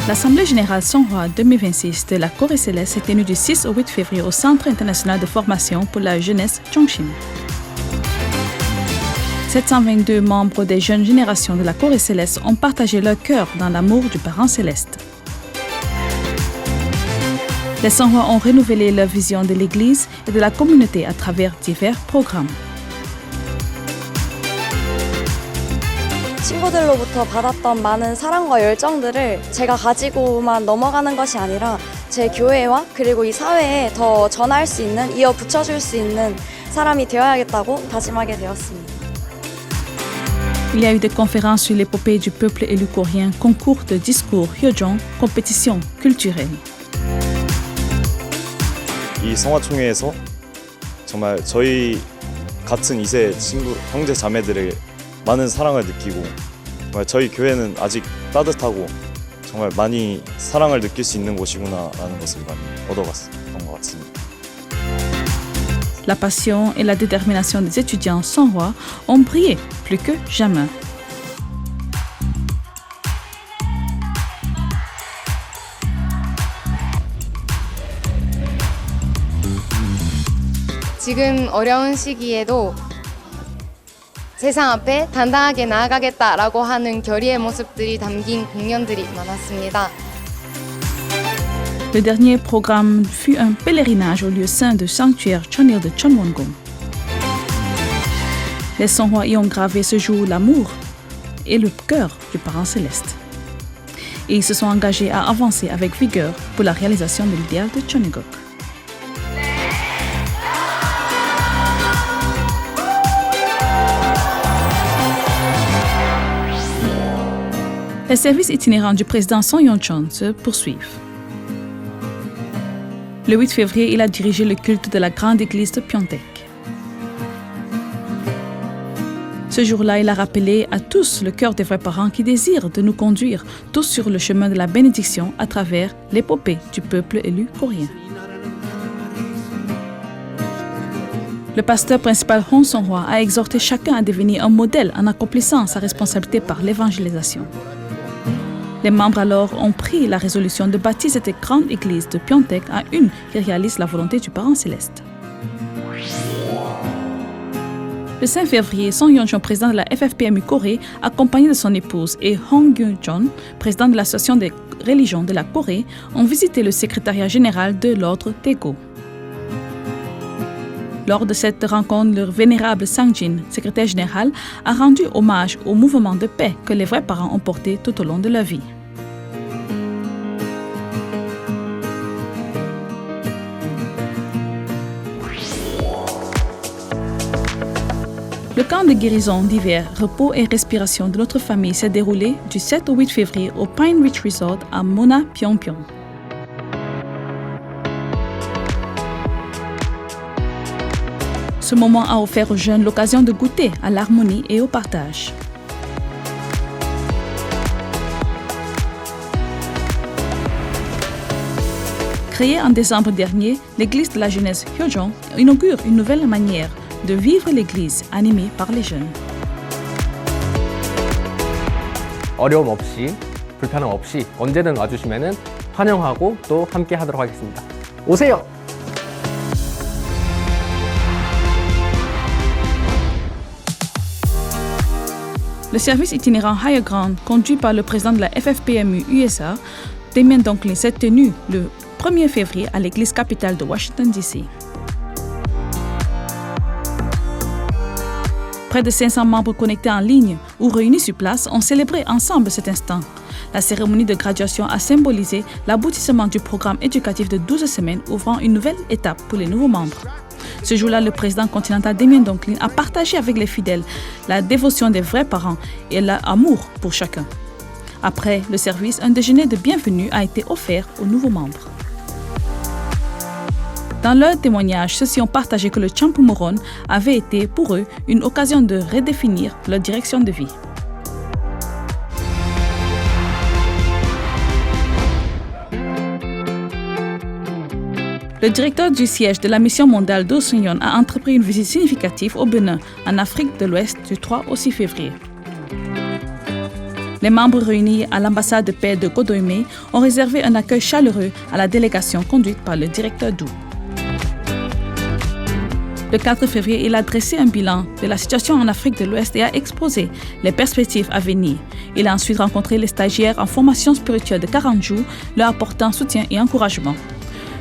L'Assemblée générale Songhua 2026 de la Corée céleste s'est tenue du 6 au 8 février au Centre international de formation pour la jeunesse Chongshim. 722 membres des jeunes générations de la Corée céleste ont partagé leur cœur dans l'amour du parent céleste. Les Songhua ont renouvelé leur vision de l'Église et de la communauté à travers divers programmes. 친구들로부터 받았던 많은 사랑과 열정들을 제가 가지고만 넘어가는 것이 아니라 제 교회와 그리고 이 사회에 더 전할 수 있는, 이어 붙여줄 수 있는 사람이 되어야겠다고 다짐하게 되었습니다. Il y a eu des conférences sur l'épopée du peuple élu coréen, concours de discours, hyojong, compétitions culturelles. 이 성화총회에서 정말 저희 같은 2세 친구, 형제 자매들의 많은 사랑을 느끼고 정말 저희 교회는 아직 따뜻하고 정말 많이 사랑을 느낄 수 있는 곳이구나라는 것을 많이 얻어갔던 것 같습니다. La passion et la détermination des étudiants songhua ont brillé plus que jamais. 지금 어려운 시기에도 세상 앞에 당당하게 나아가겠다라고 하는 결의의 모습들이 담긴 공연들이 많았습니다. Le dernier programme fut un pèlerinage au lieu saint du sanctuaire Chonil de Chonwon-gung. Les Songhua y ont gravé ce jour l'amour et le cœur du parent céleste. Et ils se sont engagés à avancer avec vigueur pour la réalisation de l'idéal de Chonigok. Les services itinérants du président Son Yeon-chon se poursuivent. Le 8 février, il a dirigé le culte de la grande église de Pyeongtaek. Ce jour-là, il a rappelé à tous le cœur des vrais parents qui désirent de nous conduire tous sur le chemin de la bénédiction à travers l'épopée du peuple élu coréen. Le pasteur principal Hong Songhwa a exhorté chacun à devenir un modèle en accomplissant sa responsabilité par l'évangélisation. Les membres alors ont pris la résolution de bâtir cette grande église de Pyeongtaek à une qui réalise la volonté du parent céleste. Le 5 février, Son Yeon-chon, président de la FFPMU Corée, accompagné de son épouse, et Hong Gyun-chon, président de l'Association des religions de la Corée, ont visité le secrétariat général de l'ordre Daegu. Lors de cette rencontre, le vénérable Sang-jin, secrétaire général, a rendu hommage au mouvement de paix que les vrais parents ont porté tout au long de leur vie. Le camp de guérison d'hiver, repos et respiration de notre famille s'est déroulé du 7 au 8 février au Pine Ridge Resort à Mona, Pyeongpyeong. Ce moment a offert aux jeunes l'occasion de goûter à l'harmonie et au partage. Créée en décembre dernier, l'église de la jeunesse Hyojong inaugure une nouvelle manière de vivre l'église animée par les jeunes. 어려움 없이, 불편함 없이 언제든 와주시면은 환영하고 또 함께 하도록 하겠습니다. 오세요! Le service itinérant Higher Ground, conduit par le président de la FFPMU USA, Damien Donklin, s'est tenu le 1er février à l'église capitale de Washington, D.C. Près de 500 membres connectés en ligne ou réunis sur place ont célébré ensemble cet instant. La cérémonie de graduation a symbolisé l'aboutissement du programme éducatif de 12 semaines ouvrant une nouvelle étape pour les nouveaux membres. Ce jour-là, le président continental Damien Donklin a partagé avec les fidèles la dévotion des vrais parents et l'amour pour chacun. Après le service, un déjeuner de bienvenue a été offert aux nouveaux membres. Dans leur témoignage, ceux-ci ont partagé que le Champumuron avait été pour eux une occasion de redéfinir leur direction de vie. Le directeur du siège de la mission mondiale Do Sun-yeon a entrepris une visite significative au Bénin, en Afrique de l'Ouest, du 3 au 6 février. Les membres réunis à l'ambassade de paix de Godoymé ont réservé un accueil chaleureux à la délégation conduite par le directeur DOU. Le 4 février, il a dressé un bilan de la situation en Afrique de l'Ouest et a exposé les perspectives à venir. Il a ensuite rencontré les stagiaires en formation spirituelle de 40 jours, leur apportant soutien et encouragement.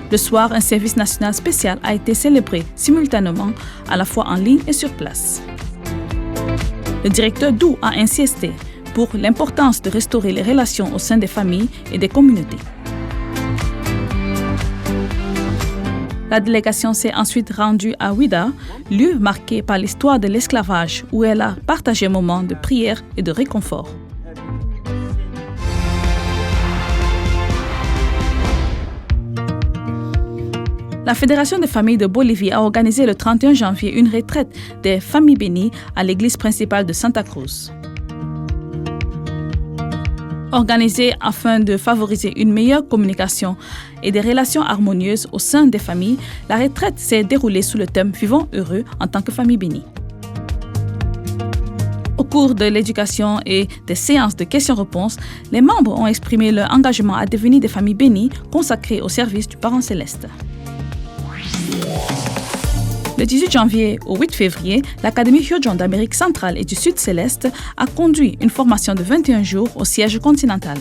Le soir, un service national spécial a été célébré simultanément, à la fois en ligne et sur place. Le directeur DOU a insisté pour l'importance de restaurer les relations au sein des familles et des communautés. La délégation s'est ensuite rendue à Ouida, lieu marqué par l'histoire de l'esclavage, où elle a partagé un moment de prière et de réconfort. La Fédération des familles de Bolivie a organisé le 31 janvier une retraite des familles bénies à l'église principale de Santa Cruz. Organisée afin de favoriser une meilleure communication et des relations harmonieuses au sein des familles, la retraite s'est déroulée sous le thème « Vivons heureux en tant que famille bénie ». Au cours de l'éducation et des séances de questions-réponses, les membres ont exprimé leur engagement à devenir des familles bénies consacrées au service du Parent Céleste. Le 18 janvier au 8 février, l'Académie Hyojon d'Amérique centrale et du Sud Céleste a conduit une formation de 21 jours au siège continental.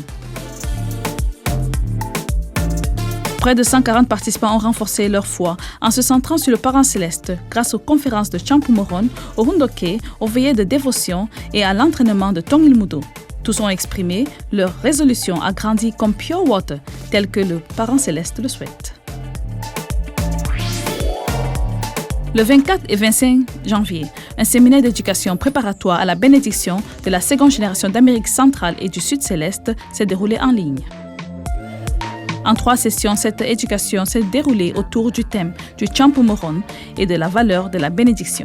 Près de 140 participants ont renforcé leur foi en se centrant sur le Parent Céleste grâce aux conférences de Champu Moron, au Hundoke, aux veillées de dévotion et à l'entraînement de Tongil Mudo. Tous ont exprimé leur résolution à grandir comme Pure Water, tel que le Parent Céleste le souhaite. Le 24 et 25 janvier, un séminaire d'éducation préparatoire à la bénédiction de la seconde génération d'Amérique centrale et du Sud Céleste s'est déroulé en ligne. En 3 sessions, cette éducation s'est déroulée autour du thème du Champu Moron et de la valeur de la bénédiction.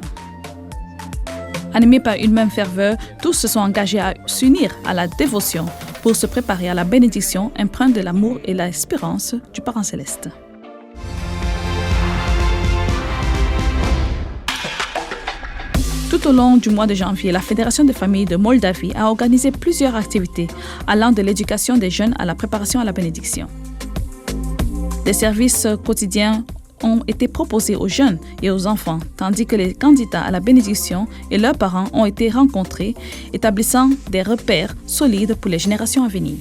Animés par une même ferveur, tous se sont engagés à s'unir à la dévotion pour se préparer à la bénédiction empreinte de l'amour et l'espérance du Parent Céleste. Tout au long du mois de janvier, la Fédération des familles de Moldavie a organisé plusieurs activités allant de l'éducation des jeunes à la préparation à la bénédiction. Des services quotidiens ont été proposés aux jeunes et aux enfants, tandis que les candidats à la bénédiction et leurs parents ont été rencontrés, établissant des repères solides pour les générations à venir.